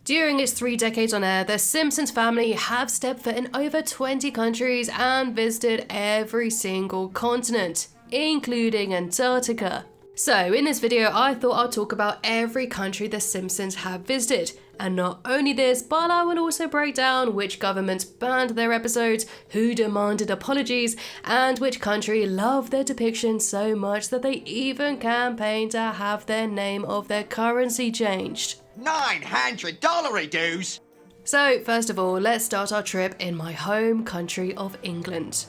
During its 3 decades on air, the Simpsons family have stepped foot in over 20 countries and visited every single continent, including Antarctica. So in this video, I thought I'd talk about every country the Simpsons have visited. And not only this, but I will also break down which governments banned their episodes, who demanded apologies, and which country loved their depiction so much that they even campaigned to have their name of their currency changed. $900 he does! So first of all, let's start our trip in my home country of England.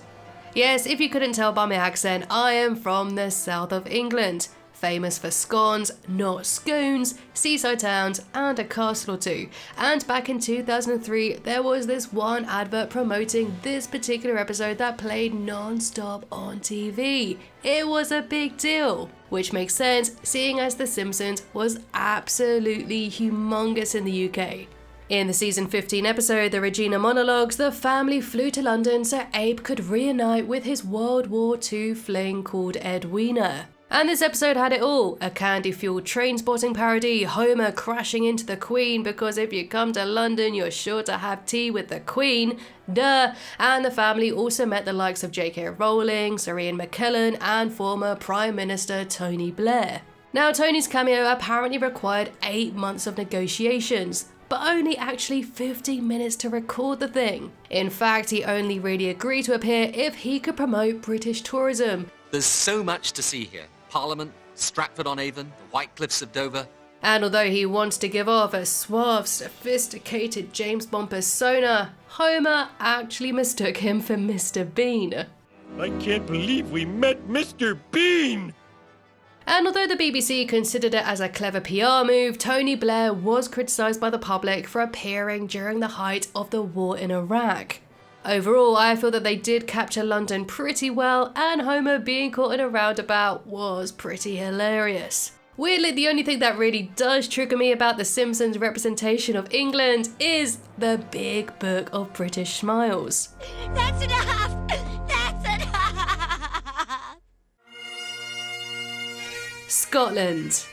Yes, if you couldn't tell by my accent, I am from the south of England. Famous for scones, not scones, seaside towns, and a castle or two. And back in 2003, there was this one advert promoting this particular episode that played non-stop on TV. It was a big deal, which makes sense seeing as The Simpsons was absolutely humongous in the UK. In the season 15 episode, The Regina Monologues, the family flew to London so Abe could reunite with his World War II fling called Edwina. And this episode had it all, a candy-fueled train-spotting parody, Homer crashing into the Queen because if you come to London you're sure to have tea with the Queen, duh, and the family also met the likes of J.K. Rowling, Sir Ian McKellen and former Prime Minister Tony Blair. Now Tony's cameo apparently required 8 months of negotiations, but only actually 15 minutes to record the thing. In fact, he only really agreed to appear if he could promote British tourism. There's so much to see here. Parliament, Stratford-on-Avon, the White Cliffs of Dover. And although he wants to give off a suave, sophisticated James Bond persona, Homer actually mistook him for Mr. Bean. I can't believe we met Mr. Bean! And although the BBC considered it as a clever PR move, Tony Blair was criticised by the public for appearing during the height of the war in Iraq. Overall, I feel that they did capture London pretty well, and Homer being caught in a roundabout was pretty hilarious. Weirdly, the only thing that really does trigger me about The Simpsons' representation of England is the big book of British smiles. That's enough! That's enough! Scotland.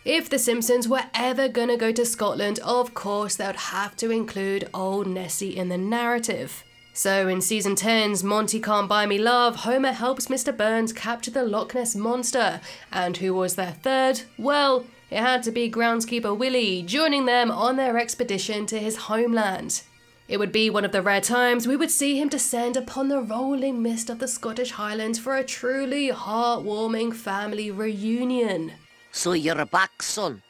If The Simpsons were ever gonna go to Scotland, of course they would have to include old Nessie in the narrative. So in season 10's Monty Can't Buy Me Love, Homer helps Mr. Burns capture the Loch Ness Monster. And who was their third? Well, it had to be groundskeeper Willie, joining them on their expedition to his homeland. It would be one of the rare times we would see him descend upon the rolling mist of the Scottish Highlands for a truly heartwarming family reunion. So you're back, son?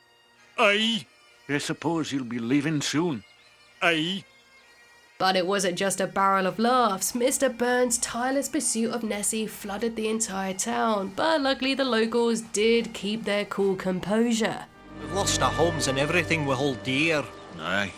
Aye. I suppose you'll be leaving soon. Aye. But it wasn't just a barrel of laughs. Mr. Burns' tireless pursuit of Nessie flooded the entire town, but luckily the locals did keep their cool composure. We've lost our homes and everything we hold dear. Aye.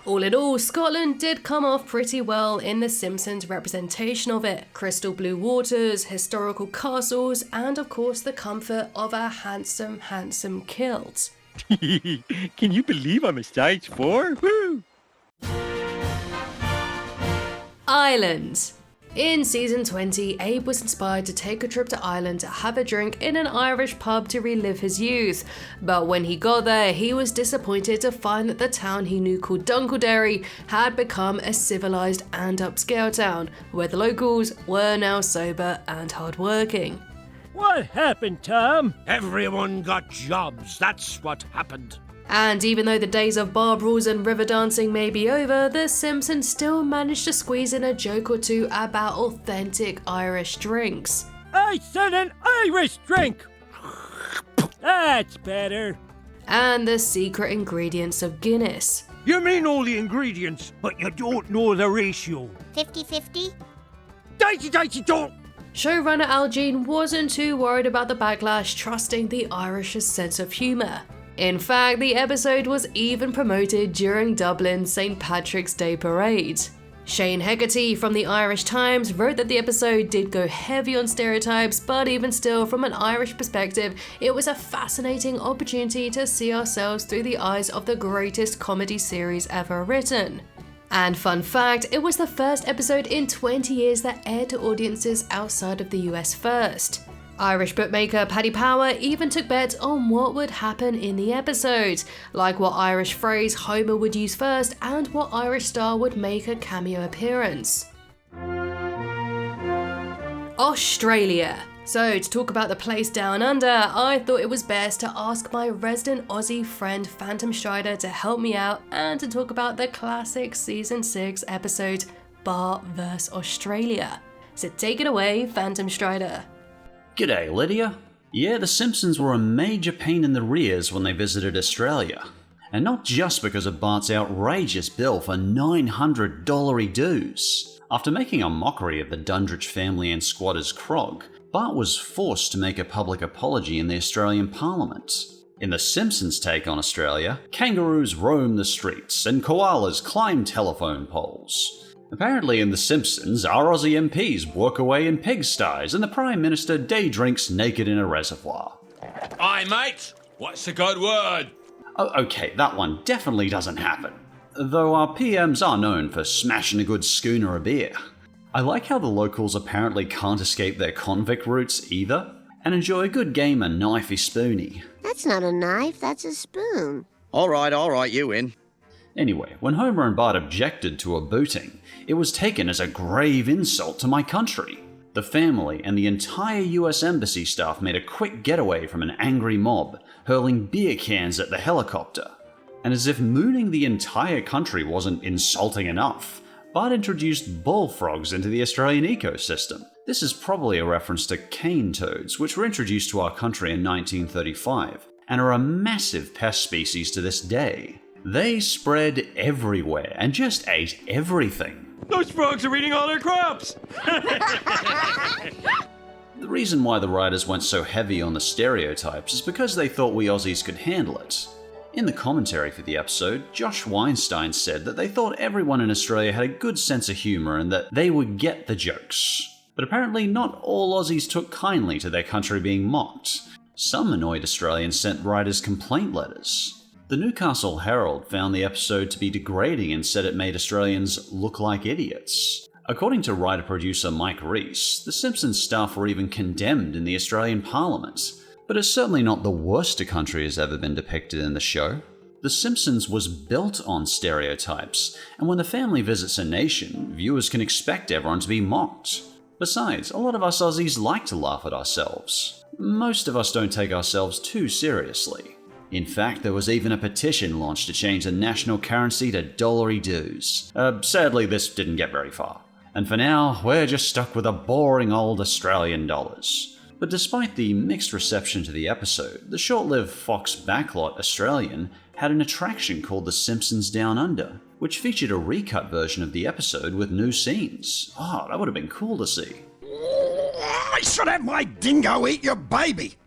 All in all, Scotland did come off pretty well in The Simpsons' representation of it. Crystal blue waters, historical castles, and of course the comfort of a handsome, handsome kilt. Can you believe I'm a size 4? Woo! Ireland. In season 20, Abe was inspired to take a trip to Ireland to have a drink in an Irish pub to relive his youth. But when he got there, he was disappointed to find that the town he knew called Dunkelderry had become a civilised and upscale town, where the locals were now sober and hardworking. What happened, Tom? Everyone got jobs, that's what happened. And even though the days of bar brawls and river dancing may be over, The Simpsons still managed to squeeze in a joke or two about authentic Irish drinks. I said an Irish drink! That's better. And the secret ingredients of Guinness. You mean all the ingredients, but you don't know the ratio. 50-50? Dicey, don't! Showrunner Al Jean wasn't too worried about the backlash, trusting the Irish's sense of humour. In fact, the episode was even promoted during Dublin's St. Patrick's Day parade. Shane Hegarty from the Irish Times wrote that the episode did go heavy on stereotypes, but even still, from an Irish perspective, it was a fascinating opportunity to see ourselves through the eyes of the greatest comedy series ever written. And fun fact, it was the first episode in 20 years that aired to audiences outside of the US first. Irish bookmaker Paddy Power even took bets on what would happen in the episode, like what Irish phrase Homer would use first and what Irish star would make a cameo appearance. Australia. So, to talk about the place down under, I thought it was best to ask my resident Aussie friend Phantom Strider to help me out and to talk about the classic Season 6 episode Bart vs. Australia. So take it away, Phantom Strider. G'day, Lydia. Yeah, the Simpsons were a major pain in the rears when they visited Australia. And not just because of Bart's outrageous bill for $900 dues. After making a mockery of the Dundridge family and squatters' crog, Bart was forced to make a public apology in the Australian Parliament. In the Simpsons' take on Australia, kangaroos roam the streets and koalas climb telephone poles. Apparently in The Simpsons, our Aussie MPs work away in pigsties and the Prime Minister day drinks naked in a reservoir. Aye, mate. What's a good word? Oh, okay, that one definitely doesn't happen. Though our PMs are known for smashing a good schooner of beer. I like how the locals apparently can't escape their convict roots either, and enjoy a good game of knifey spoony. That's not a knife, that's a spoon. All right, you win. Anyway, when Homer and Bart objected to a booting, it was taken as a grave insult to my country. The family and the entire US Embassy staff made a quick getaway from an angry mob, hurling beer cans at the helicopter. And as if mooning the entire country wasn't insulting enough, Bart introduced bullfrogs into the Australian ecosystem. This is probably a reference to cane toads, which were introduced to our country in 1935, and are a massive pest species to this day. They spread everywhere and just ate everything. Those frogs are eating all their crops! The reason why the writers went so heavy on the stereotypes is because they thought we Aussies could handle it. In the commentary for the episode, Josh Weinstein said that they thought everyone in Australia had a good sense of humour and that they would get the jokes. But apparently not all Aussies took kindly to their country being mocked. Some annoyed Australians sent writers complaint letters. The Newcastle Herald found the episode to be degrading and said it made Australians look like idiots. According to writer-producer Mike Rees, the Simpsons staff were even condemned in the Australian Parliament. But it's certainly not the worst a country has ever been depicted in the show. The Simpsons was built on stereotypes, and when the family visits a nation, viewers can expect everyone to be mocked. Besides, a lot of us Aussies like to laugh at ourselves. Most of us don't take ourselves too seriously. In fact, there was even a petition launched to change the national currency to dollary dues. Sadly, this didn't get very far. And for now, we're just stuck with the boring old Australian dollars. But despite the mixed reception to the episode, the short-lived Fox backlot Australian had an attraction called The Simpsons Down Under, which featured a recut version of the episode with new scenes. Oh, that would have been cool to see. I should have my dingo eat your baby.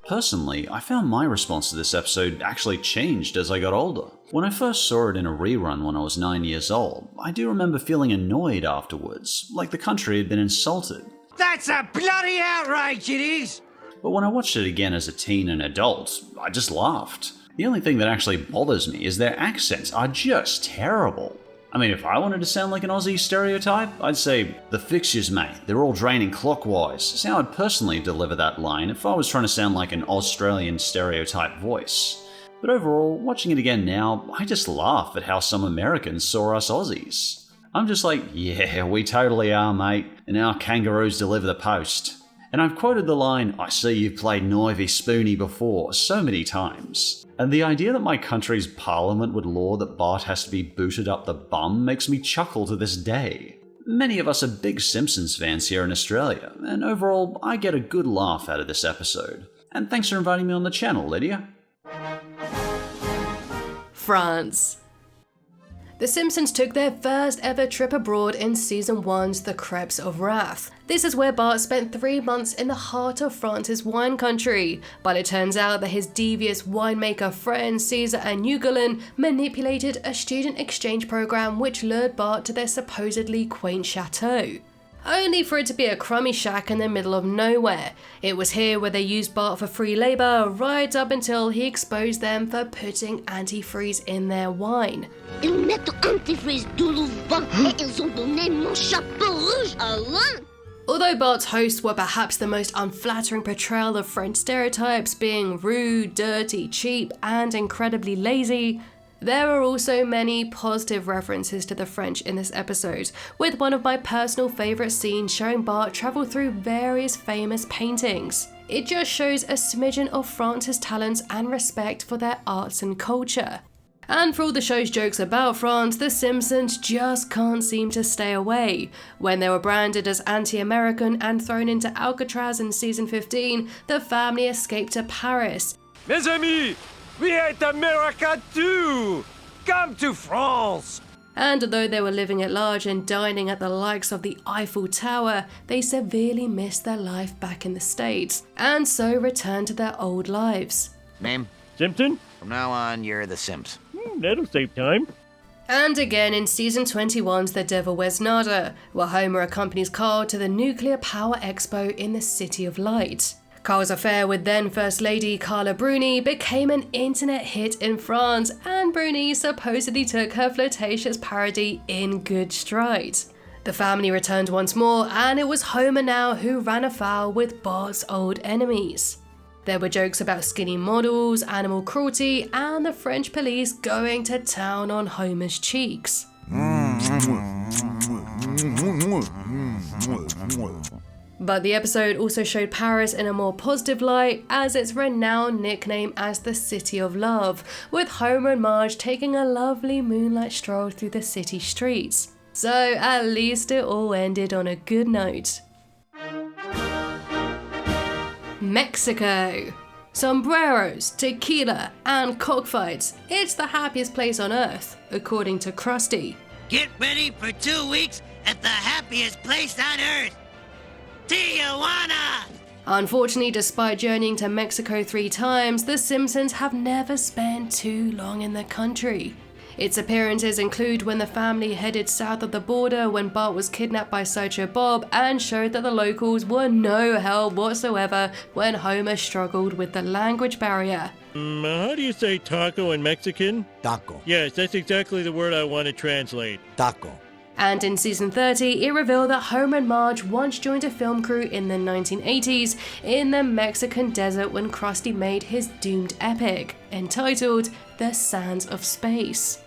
Personally, I found my response to this episode actually changed as I got older. When I first saw it in a rerun when I was 9 years old, I do remember feeling annoyed afterwards, like the country had been insulted. That's a bloody outrage, it is! But when I watched it again as a teen and adult, I just laughed. The only thing that actually bothers me is their accents are just terrible. I mean, if I wanted to sound like an Aussie stereotype, I'd say, "The fixtures, mate, they're all draining clockwise." It's how I'd personally deliver that line if I was trying to sound like an Australian stereotype voice. But overall, watching it again now, I just laugh at how some Americans saw us Aussies. I'm just like, yeah, we totally are, mate, and our kangaroos deliver the post. And I've quoted the line, "I see you've played Knivey Spoony before," so many times. And the idea that my country's parliament would law that Bart has to be booted up the bum makes me chuckle to this day. Many of us are big Simpsons fans here in Australia, and overall, I get a good laugh out of this episode. And thanks for inviting me on the channel, Lydia. France. The Simpsons took their first ever trip abroad in Season 1's The Crepes of Wrath. This is where Bart spent 3 months in the heart of France's wine country, but it turns out that his devious winemaker friends Caesar and Ugelin manipulated a student exchange program which lured Bart to their supposedly quaint chateau. Only for it to be a crummy shack in the middle of nowhere. It was here where they used Bart for free labour, right up until he exposed them for putting antifreeze in their wine. Ils mettent antifreeze de louvain et ils ont donné mon chapeau rouge à l'un. Although Bart's hosts were perhaps the most unflattering portrayal of French stereotypes, being rude, dirty, cheap, and incredibly lazy, there are also many positive references to the French in this episode, with one of my personal favourite scenes showing Bart travel through various famous paintings. It just shows a smidgen of France's talents and respect for their arts and culture. And for all the show's jokes about France, the Simpsons just can't seem to stay away. When they were branded as anti-American and thrown into Alcatraz in season 15, the family escaped to Paris. Mes amis, we hate America too! Come to France! And although they were living at large and dining at the likes of the Eiffel Tower, they severely missed their life back in the States, and so returned to their old lives. Name? Simpson? From now on, you're the Simps. That'll save time. And again in season 21's The Devil Wears Nada, where Homer accompanies Carl to the Nuclear Power Expo in the City of Light. Carl's affair with then First Lady Carla Bruni became an internet hit in France, and Bruni supposedly took her flirtatious parody in good stride. The family returned once more, and it was Homer now who ran afoul with Bart's old enemies. There were jokes about skinny models, animal cruelty, and the French police going to town on Homer's cheeks. But the episode also showed Paris in a more positive light as its renowned nickname as the City of Love, with Homer and Marge taking a lovely moonlight stroll through the city streets. So at least it all ended on a good note. Mexico. Sombreros, tequila, and cockfights. It's the happiest place on earth, according to Krusty. Get ready for 2 weeks at the happiest place on earth, Tijuana! Unfortunately, despite journeying to Mexico 3 times, the Simpsons have never spent too long in the country. Its appearances include when the family headed south of the border when Bart was kidnapped by Sideshow Bob and showed that the locals were no help whatsoever when Homer struggled with the language barrier. How do you say taco in Mexican? Taco. Yes, that's exactly the word I want to translate. Taco. And in season 30, it revealed that Homer and Marge once joined a film crew in the 1980s in the Mexican desert when Krusty made his doomed epic, entitled The Sands of Space.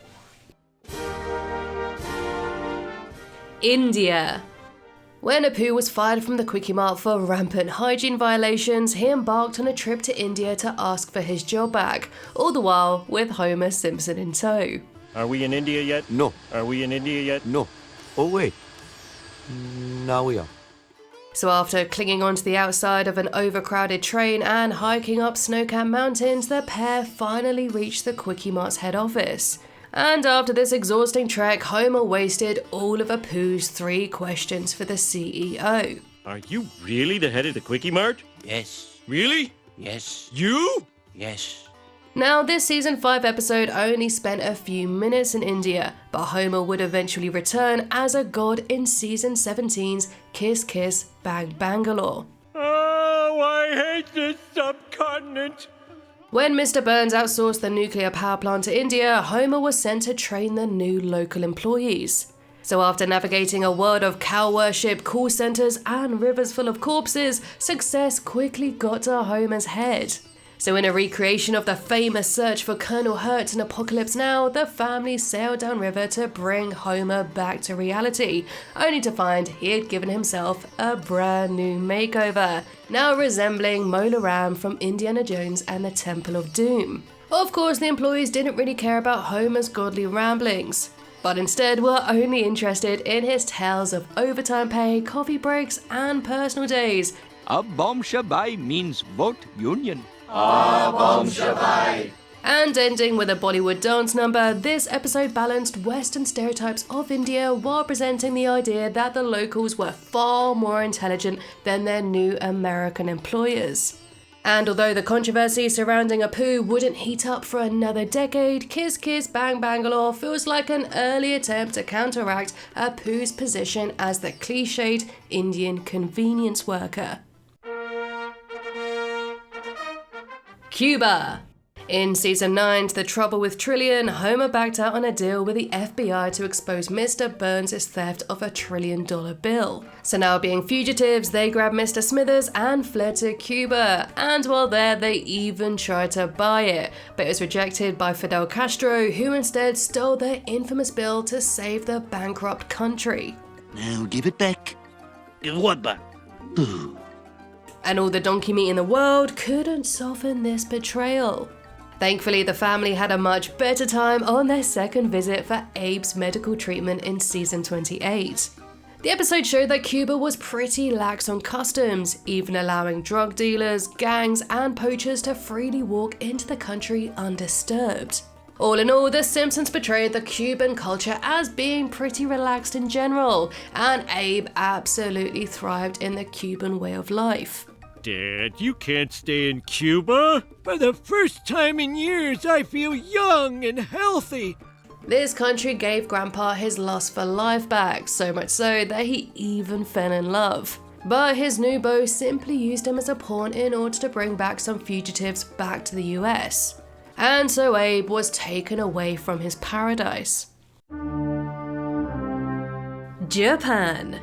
India. When Apu was fired from the Quickie Mart for rampant hygiene violations, he embarked on a trip to India to ask for his job back, all the while with Homer Simpson in tow. Are we in India yet? No. Are we in India yet? No. Oh, wait. Now we are. So after clinging onto the outside of an overcrowded train and hiking up snow-capped mountains, the pair finally reached the Quickie Mart's head office. And after this exhausting trek, Homer wasted all of Apu's 3 questions for the CEO. Are you really the head of the Quickie Mart? Yes. Really? Yes. You? Yes. Now, this season 5 episode only spent a few minutes in India, but Homer would eventually return as a god in season 17's Kiss Kiss Bang Bangalore. Oh, I hate this subcontinent. When Mr. Burns outsourced the nuclear power plant to India, Homer was sent to train the new local employees. So after navigating a world of cow worship, call centers, and rivers full of corpses, success quickly got to Homer's head. So in a recreation of the famous search for Colonel Hurt in Apocalypse Now, the family sailed downriver to bring Homer back to reality, only to find he had given himself a brand new makeover, now resembling Mola Ram from Indiana Jones and the Temple of Doom. Of course, the employees didn't really care about Homer's godly ramblings, but instead were only interested in his tales of overtime pay, coffee breaks, and personal days. Abom Shabai means vote union. And ending with a Bollywood dance number, this episode balanced Western stereotypes of India while presenting the idea that the locals were far more intelligent than their new American employers. And although the controversy surrounding Apu wouldn't heat up for another decade, Kiss Kiss Bang Bangalore feels like an early attempt to counteract Apu's position as the cliched Indian convenience worker. Cuba. In season 9, The Trouble with Trillion, Homer backed out on a deal with the FBI to expose Mr. Burns' theft of a $1 trillion bill. So now being fugitives, they grabbed Mr. Smithers and fled to Cuba. And while there, they even tried to buy it, but it was rejected by Fidel Castro, who instead stole their infamous bill to save the bankrupt country. Now give it back. What back? And all the donkey meat in the world couldn't soften this betrayal. Thankfully, the family had a much better time on their second visit for Abe's medical treatment in season 28. The episode showed that Cuba was pretty lax on customs, even allowing drug dealers, gangs, and poachers to freely walk into the country undisturbed. All in all, The Simpsons portrayed the Cuban culture as being pretty relaxed in general, and Abe absolutely thrived in the Cuban way of life. Dad, you can't stay in Cuba. For the first time in years, I feel young and healthy. This country gave Grandpa his lust for life back, so much so that he even fell in love. But his new beau simply used him as a pawn in order to bring back some fugitives back to the US. And so Abe was taken away from his paradise. Japan.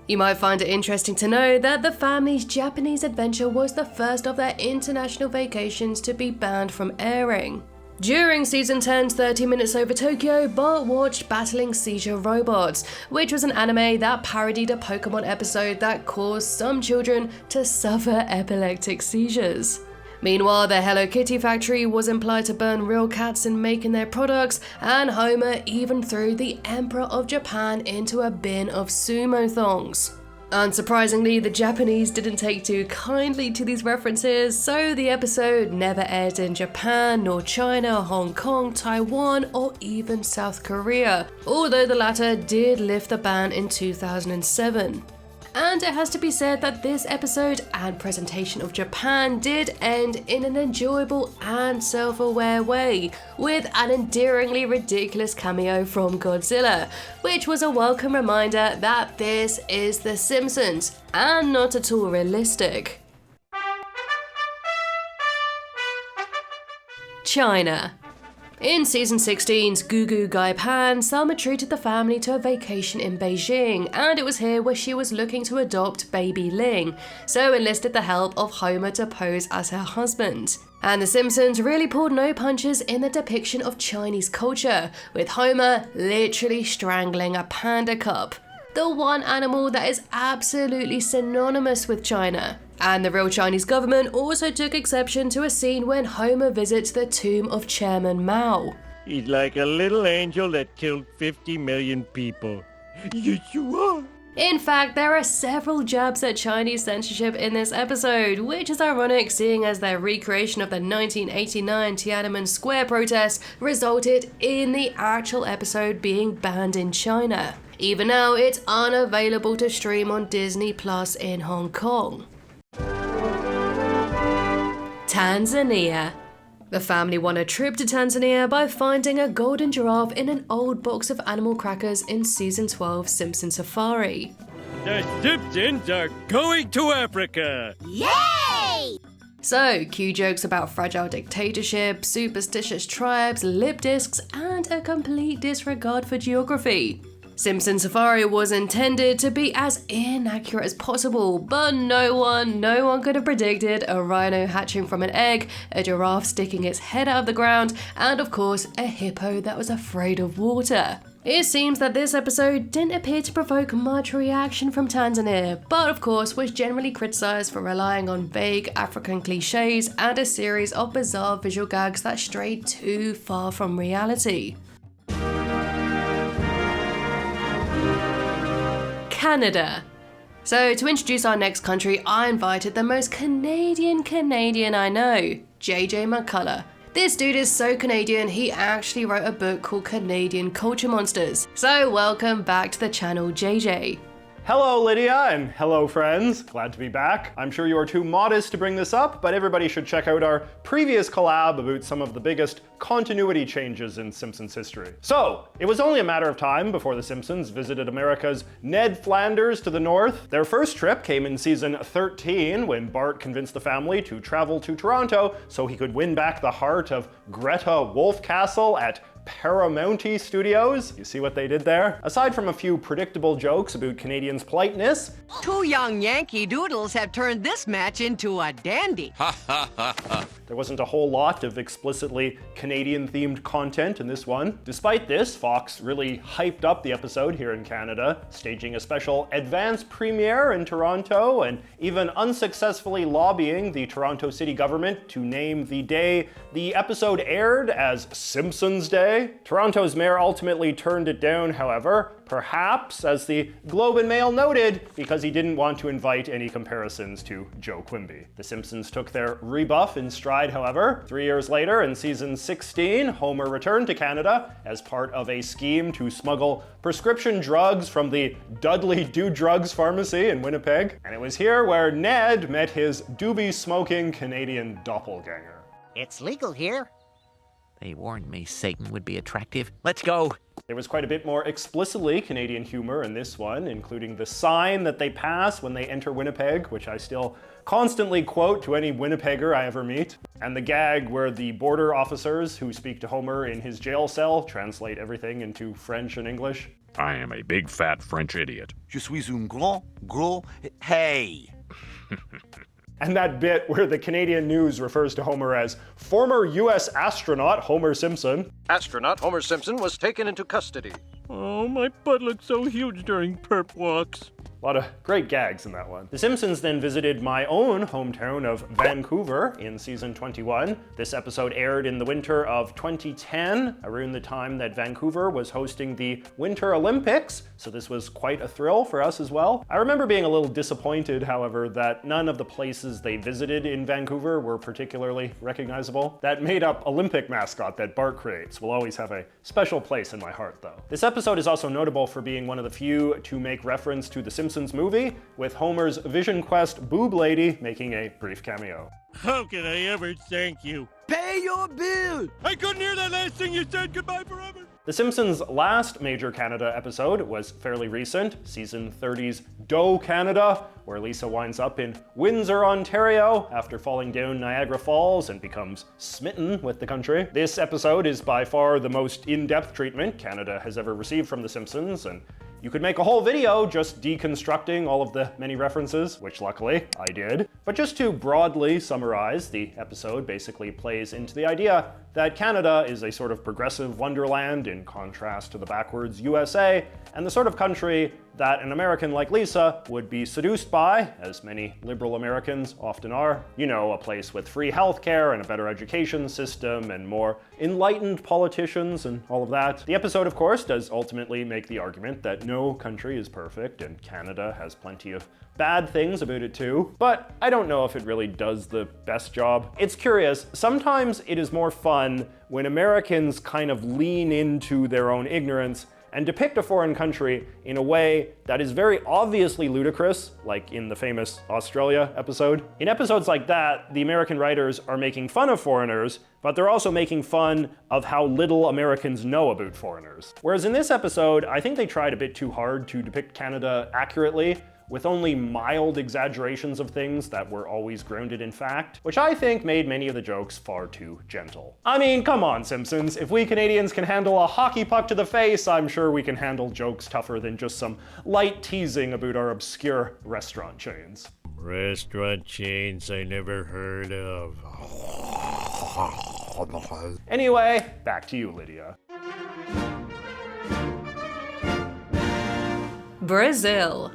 You might find it interesting to know that the family's Japanese adventure was the first of their international vacations to be banned from airing. During season 10's 30 Minutes Over Tokyo, Bart watched Battling Seizure Robots, which was an anime that parodied a Pokemon episode that caused some children to suffer epileptic seizures. Meanwhile, the Hello Kitty factory was implied to burn real cats in making their products, and Homer even threw the Emperor of Japan into a bin of sumo thongs. Unsurprisingly, the Japanese didn't take too kindly to these references, so the episode never aired in Japan, nor China, Hong Kong, Taiwan, or even South Korea, although the latter did lift the ban in 2007. And it has to be said that this episode and presentation of Japan did end in an enjoyable and self-aware way, with an endearingly ridiculous cameo from Godzilla, which was a welcome reminder that this is The Simpsons, and not at all realistic. China. In season 16's Goo Goo Gai Pan, Selma treated the family to a vacation in Beijing, and it was here where she was looking to adopt baby Ling, so enlisted the help of Homer to pose as her husband. And The Simpsons really pulled no punches in the depiction of Chinese culture, with Homer literally strangling a panda cub, the one animal that is absolutely synonymous with China. And the real Chinese government also took exception to a scene when Homer visits the tomb of Chairman Mao. He's like a little angel that killed 50 million people. Yes, you are. In fact, there are several jabs at Chinese censorship in this episode, which is ironic seeing as their recreation of the 1989 Tiananmen Square protest resulted in the actual episode being banned in China. Even now, it's unavailable to stream on Disney Plus in Hong Kong. Tanzania. The family won a trip to Tanzania by finding a golden giraffe in an old box of animal crackers in season 12 Simpsons Safari. The Simpsons are going to Africa! Yay! So, cue jokes about fragile dictatorship, superstitious tribes, lip discs, and a complete disregard for geography. Simpsons Safari was intended to be as inaccurate as possible, but no one could have predicted a rhino hatching from an egg, a giraffe sticking its head out of the ground, and of course, a hippo that was afraid of water. It seems that this episode didn't appear to provoke much reaction from Tanzania, but of course was generally criticised for relying on vague African cliches and a series of bizarre visual gags that strayed too far from reality. Canada. So to introduce our next country, I invited the most Canadian I know, JJ McCullough. This dude is so Canadian, he actually wrote a book called Canadian Culture Monsters. So welcome back to the channel, JJ. Hello, Lydia, and hello, friends. Glad to be back. I'm sure you are too modest to bring this up, but everybody should check out our previous collab about some of the biggest continuity changes in Simpsons history. So, it was only a matter of time before the Simpsons visited America's Ned Flanders to the north. Their first trip came in season 13 when Bart convinced the family to travel to Toronto so he could win back the heart of Greta Wolfcastle at Paramounty Studios. You see what they did there? Aside from a few predictable jokes about Canadians' politeness, two young Yankee Doodles have turned this match into a dandy. there wasn't a whole lot of explicitly Canadian-themed content in this one. Despite this, Fox really hyped up the episode here in Canada, staging a special advance premiere in Toronto and even unsuccessfully lobbying the Toronto city government to name the day the episode aired as Simpsons Day. Toronto's mayor ultimately turned it down, however, perhaps, as the Globe and Mail noted, because he didn't want to invite any comparisons to Joe Quimby. The Simpsons took their rebuff in stride, however. 3 years later, in season 16, Homer returned to Canada as part of a scheme to smuggle prescription drugs from the Dudley Do Drugs pharmacy in Winnipeg. And it was here where Ned met his doobie-smoking Canadian doppelganger. It's legal here. They warned me Satan would be attractive. Let's go. There was quite a bit more explicitly Canadian humor in this one, including the sign that they pass when they enter Winnipeg, which I still constantly quote to any Winnipegger I ever meet, and the gag where the border officers who speak to Homer in his jail cell translate everything into French and English. I am a big fat French idiot. Je suis un gros, hey. And that bit where the Canadian news refers to Homer as former US astronaut Homer Simpson. Astronaut Homer Simpson was taken into custody. Oh, my butt looks so huge during perp walks. A lot of great gags in that one. The Simpsons then visited my own hometown of Vancouver in season 21. This episode aired in the winter of 2010, around the time that Vancouver was hosting the Winter Olympics, so this was quite a thrill for us as well. I remember being a little disappointed, however, that none of the places they visited in Vancouver were particularly recognizable. That made-up Olympic mascot that Bart creates will always have a special place in my heart, though. This episode is also notable for being one of the few to make reference to the Simpsons movie, with Homer's Vision Quest boob lady making a brief cameo. How can I ever thank you? Pay your bill! I couldn't hear that last thing you said. Goodbye forever. The Simpsons' last major Canada episode was fairly recent, season 30's Doe Canada, where Lisa winds up in Windsor, Ontario, after falling down Niagara Falls and becomes smitten with the country. This episode is by far the most in-depth treatment Canada has ever received from The Simpsons, and you could make a whole video just deconstructing all of the many references, which luckily I did. But just to broadly summarize, the episode basically plays into the idea that Canada is a sort of progressive wonderland in contrast to the backwards USA, and the sort of country that an American like Lisa would be seduced by, as many liberal Americans often are. You know, a place with free healthcare and a better education system and more enlightened politicians and all of that. The episode, of course, does ultimately make the argument that no country is perfect and Canada has plenty of bad things about it too, but I don't know if it really does the best job. It's curious, sometimes it is more fun when Americans kind of lean into their own ignorance and depict a foreign country in a way that is very obviously ludicrous, like in the famous Australia episode. In episodes like that, the American writers are making fun of foreigners, but they're also making fun of how little Americans know about foreigners. Whereas in this episode, I think they tried a bit too hard to depict Canada accurately, with only mild exaggerations of things that were always grounded in fact, which I think made many of the jokes far too gentle. I mean, come on, Simpsons. If we Canadians can handle a hockey puck to the face, I'm sure we can handle jokes tougher than just some light teasing about our obscure restaurant chains. Restaurant chains I never heard of. Anyway, back to you, Lydia. Brazil.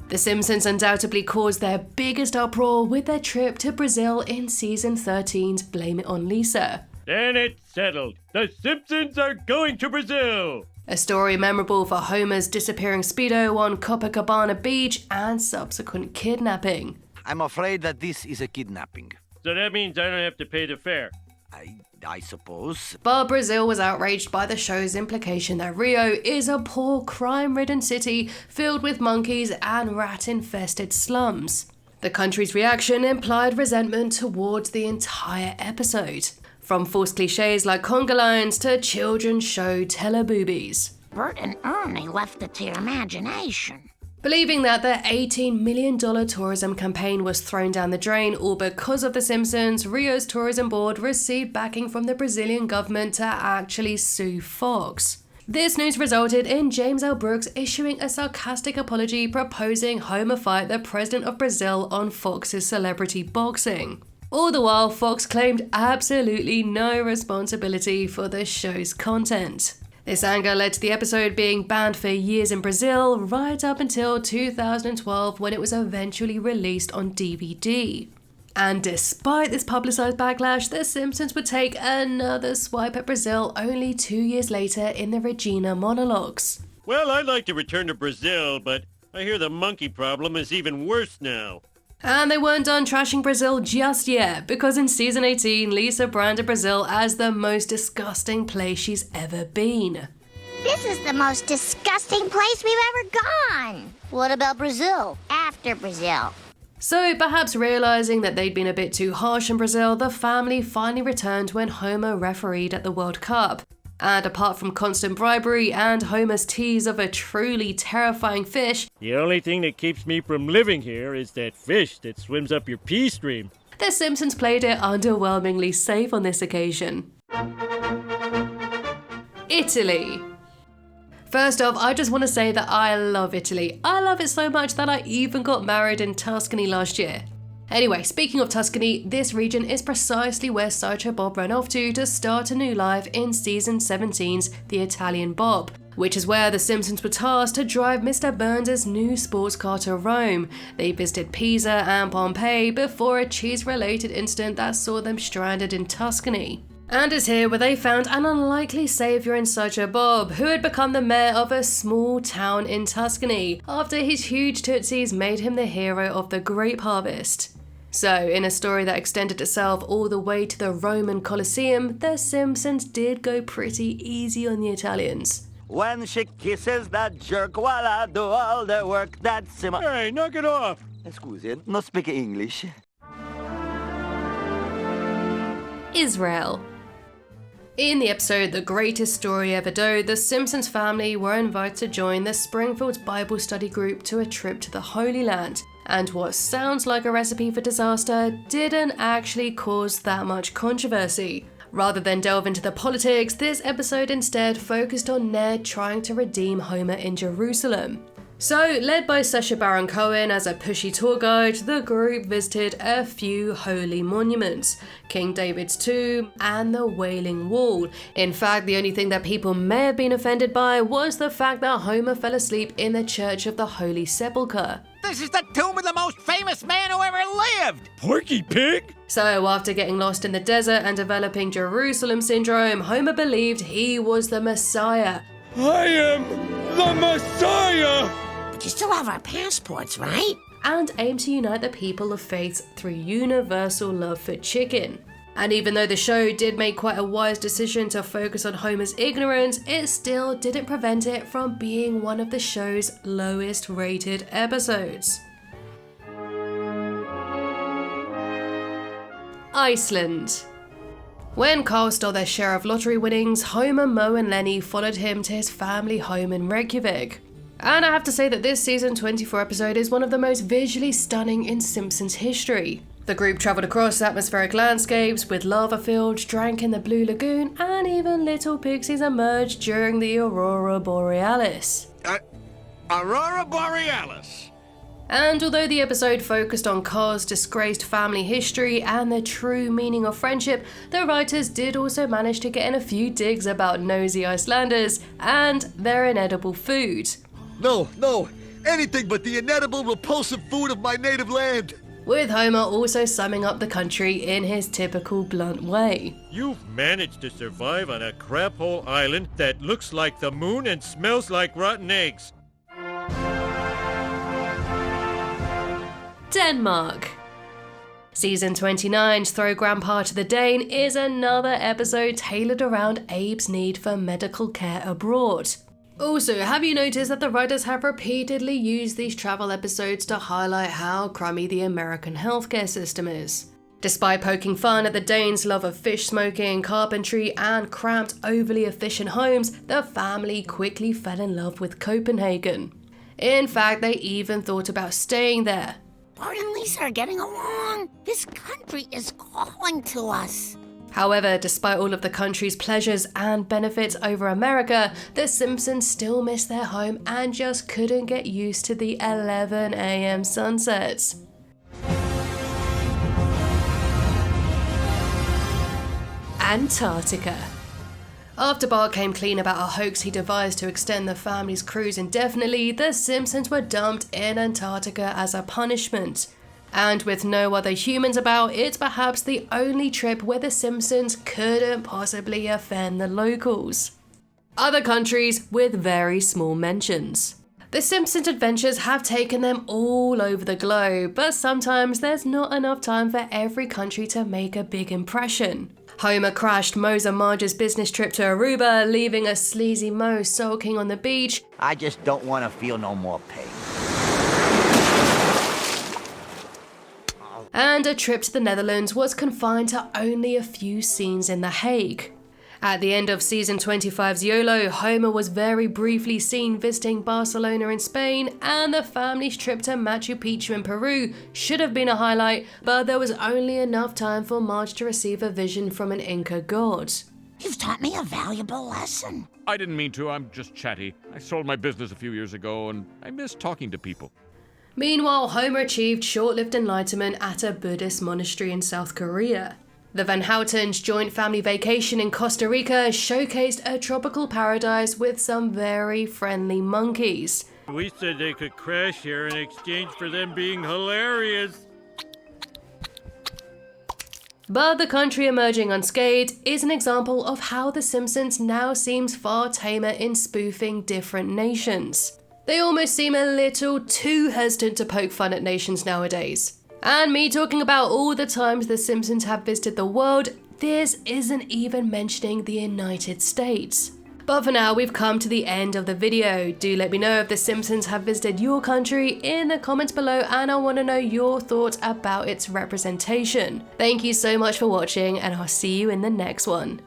The Simpsons undoubtedly caused their biggest uproar with their trip to Brazil in season 13's Blame It on Lisa. Then it's settled. The Simpsons are going to Brazil! A story memorable for Homer's disappearing Speedo on Copacabana Beach and subsequent kidnapping. I'm afraid that this is a kidnapping. So that means I don't have to pay the fare. I suppose. But Brazil was outraged by the show's implication that Rio is a poor, crime-ridden city filled with monkeys and rat-infested slums. The country's reaction implied resentment towards the entire episode, from false cliches like conga lines to children's show teleboobies. Bert and Ernie left it to your imagination. Believing that the $18 million tourism campaign was thrown down the drain all because of The Simpsons, Rio's tourism board received backing from the Brazilian government to actually sue Fox. This news resulted in James L. Brooks issuing a sarcastic apology proposing Homer fight the president of Brazil on Fox's celebrity boxing. All the while, Fox claimed absolutely no responsibility for the show's content. This anger led to the episode being banned for years in Brazil, right up until 2012 when it was eventually released on DVD. And despite this publicised backlash, The Simpsons would take another swipe at Brazil only 2 years later in the Regina monologues. Well, I'd like to return to Brazil, but I hear the monkey problem is even worse now. And they weren't done trashing Brazil just yet, because in season 18, Lisa branded Brazil as the most disgusting place she's ever been. This is the most disgusting place we've ever gone. What about Brazil? After Brazil? So perhaps realising that they'd been a bit too harsh in Brazil, the family finally returned when Homer refereed at the World Cup. And apart from constant bribery and Homer's tease of a truly terrifying fish, the only thing that keeps me from living here is that fish that swims up your pee stream. The Simpsons played it underwhelmingly safe on this occasion. Italy. First off, I just want to say that I love Italy. I love it so much that I even got married in Tuscany last year. Anyway, speaking of Tuscany, this region is precisely where Sideshow Bob ran off to start a new life in season 17's The Italian Bob, which is where the Simpsons were tasked to drive Mr. Burns' new sports car to Rome. They visited Pisa and Pompeii before a cheese-related incident that saw them stranded in Tuscany. And it's here where they found an unlikely saviour in Sideshow Bob, who had become the mayor of a small town in Tuscany after his huge tootsies made him the hero of the grape harvest. So, in a story that extended itself all the way to the Roman Colosseum, The Simpsons did go pretty easy on the Italians. When she kisses that jerk while I do all the work, that's him. Hey, knock it off! Scusi, not speak English. Israel. In the episode The Greatest Story Ever Told, the Simpsons family were invited to join the Springfield Bible study group to a trip to the Holy Land. And what sounds like a recipe for disaster didn't actually cause that much controversy. Rather than delve into the politics, this episode instead focused on Ned trying to redeem Homer in Jerusalem. So, led by Sacha Baron Cohen as a pushy tour guide, the group visited a few holy monuments, King David's tomb and the Wailing Wall. In fact, the only thing that people may have been offended by was the fact that Homer fell asleep in the Church of the Holy Sepulchre. This is the tomb of the most famous man who ever lived! Porky Pig? So, after getting lost in the desert and developing Jerusalem syndrome, Homer believed he was the Messiah. I am the Messiah! But you still have our passports, right? And aimed to unite the people of faiths through universal love for chicken. And even though the show did make quite a wise decision to focus on Homer's ignorance, it still didn't prevent it from being one of the show's lowest rated episodes. Iceland. When Carl stole their share of lottery winnings, Homer, Moe and Lenny followed him to his family home in Reykjavik. And I have to say that this season 24 episode is one of the most visually stunning in Simpsons history. The group travelled across atmospheric landscapes with lava fields, drank in the Blue Lagoon, and even little pixies emerged during the Aurora Borealis. Aurora Borealis! And although the episode focused on Carl's disgraced family history and the true meaning of friendship, the writers did also manage to get in a few digs about nosy Icelanders and their inedible food. No, anything but the inedible, repulsive food of my native land. With Homer also summing up the country in his typical blunt way. You've managed to survive on a crap hole island that looks like the moon and smells like rotten eggs. Denmark. Season 29's Throw Grandpa to the Dane is another episode tailored around Abe's need for medical care abroad. Also, have you noticed that the writers have repeatedly used these travel episodes to highlight how crummy the American healthcare system is? Despite poking fun at the Danes' love of fish smoking, carpentry, and cramped, overly efficient homes, the family quickly fell in love with Copenhagen. In fact, they even thought about staying there. Bart and Lisa are getting along. This country is calling to us. However, despite all of the country's pleasures and benefits over America, the Simpsons still miss their home and just couldn't get used to the 11 a.m. sunsets. Antarctica. After Bart came clean about a hoax he devised to extend the family's cruise indefinitely, the Simpsons were dumped in Antarctica as a punishment. And with no other humans about, it's perhaps the only trip where the Simpsons couldn't possibly offend the locals. Other countries with very small mentions. The Simpsons' adventures have taken them all over the globe, but sometimes there's not enough time for every country to make a big impression. Homer crashed Moe's and Marge's business trip to Aruba, leaving a sleazy Moe sulking on the beach. I just don't want to feel no more pain. And a trip to the Netherlands was confined to only a few scenes in The Hague. At the end of season 25's YOLO, Homer was very briefly seen visiting Barcelona in Spain, and the family's trip to Machu Picchu in Peru should have been a highlight, but there was only enough time for Marge to receive a vision from an Inca god. You've taught me a valuable lesson. I didn't mean to, I'm just chatty. I sold my business a few years ago and I miss talking to people. Meanwhile, Homer achieved short-lived enlightenment at a Buddhist monastery in South Korea. The Van Houten's joint family vacation in Costa Rica showcased a tropical paradise with some very friendly monkeys. We said they could crash here in exchange for them being hilarious. But the country emerging unscathed is an example of how The Simpsons now seems far tamer in spoofing different nations. They almost seem a little too hesitant to poke fun at nations nowadays. And me talking about all the times The Simpsons have visited the world, this isn't even mentioning the United States. But for now, we've come to the end of the video. Do let me know if The Simpsons have visited your country in the comments below, and I want to know your thoughts about its representation. Thank you so much for watching, and I'll see you in the next one.